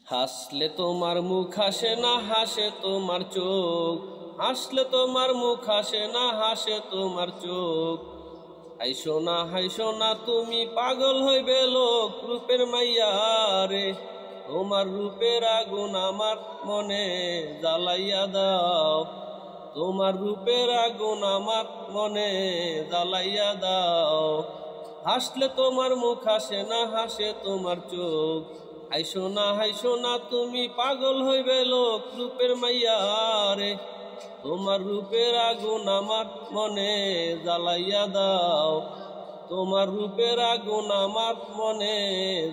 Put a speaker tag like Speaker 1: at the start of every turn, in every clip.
Speaker 1: হাসলে তোমার মুখ হাসে না হাসে তোমার চোখ, হাসলে তোমার মুখ হাসে না হাসে তোমার চোখ। হাইসো না তুমি পাগল হইবে লোক রূপের মাইয়া রে, তোমার রূপের আগুন আমার মনে জ্বালাইয়া দাও, তোমার রূপের আগুন আমার মনে জ্বালাইয়া দাও। হাসলে তোমার মুখ হাসে না হাসে তোমার চোখ, হাইসো না তুমি পাগল হইবে লোক রূপের মাইয়া রে, তোমার রূপের আগুন আমার মনে জ্বালাইয়া দাও, তোমার রূপের আগুন আমার মনে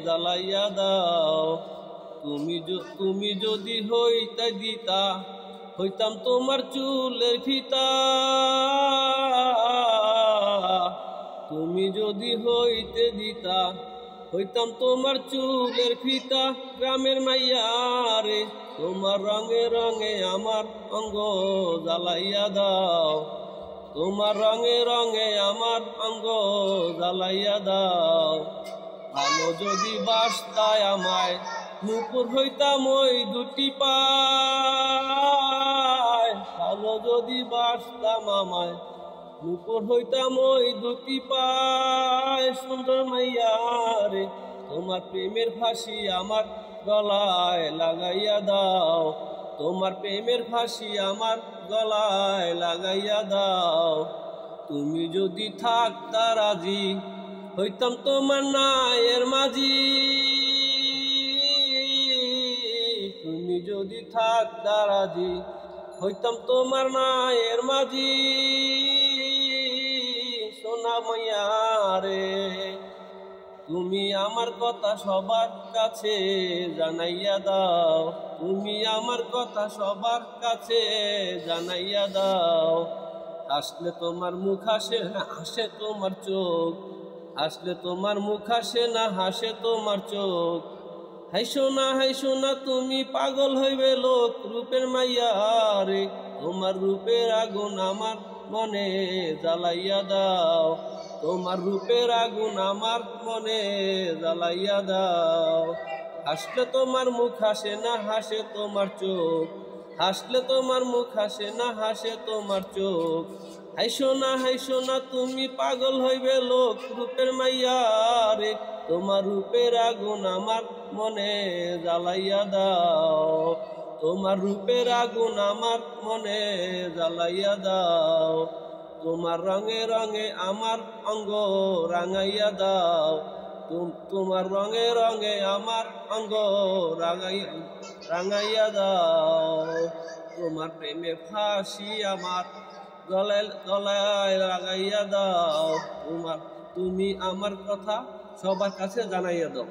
Speaker 1: জ্বালাইয়া দাও। তুমি যদি হইতে দিতা, হইতাম তোমার চুলের ফিতা, তুমি যদি হইতে দিতা, হইতাম তোমার চুলের ফিতা। গ্রামের মাইয়া রে, তোমার রঙে রঙে আমার অঙ্গ জ্বালাইয়া দাও, তোমার রঙে রঙে আমার অঙ্গ জ্বালাইয়া দাও। ভালো যদি বাসতায় আমায়, নুপুর হইতাম ওই দুটি পায়। ভালো যদি বাসতাম আমায়, নুপুর হইতাম ওই দুটি পায়। সুন্দর মাইয়া রে, তোমার প্রেমের ফাঁসি আমার গলায় লাগাইয়া দাও, তোমার প্রেমের ফাঁসি আমার গলায় লাগাইয়া দাও। তুমি যদি থাকতা রাজি, হইতাম তোমার নায়ের মাঝি, তুমি যদি থাকতা রাজি, হইতাম তোমার নায়ের মাঝি। সোনা মাইয়া রে, তুমি আমার কথা সবার কাছে জানাইয়া দাও, তুমি আমার কথা সবার কাছে জানাইয়া দাও। হাসলে তোমার মুখ হাসে না হাসে তোমার চোখ, হাসলে তোমার মুখ হাসে না হাসে তোমার চোখ। হাইসো না তুমি পাগল হইবে লোক রূপের মাইয়া রে, তোমার রূপের আগুন আমার মনে জ্বালাইয়া দাও, তোমার রূপের আগুন আমার মনে জ্বালাইয়া দাও। হাসলে তোমার মুখ হাসে না হাসে তোমার চোখ, হাসলে তোমার মুখ হাসে না হাসে তোমার চোখ। হাইসো না তুমি পাগল হইবে লোক রূপের মাইয়া রে, তোমার রূপের আগুন আমার মনে জ্বালাইয়া দাও, তোমার রূপের আগুন আমার মনে জ্বালাইয়া দাও। তোমার রঙে রঙে আমার অঙ্গ রাঙাইয়া দাও, তোমার রঙে রঙে আমার অঙ্গ রাঙাইয়া দাও। তোমার প্রেমে ফাঁসি আমার গলায় লাগাইয়া দাও, তুমি আমার কথা সবার কাছে জানাইয়া দাও।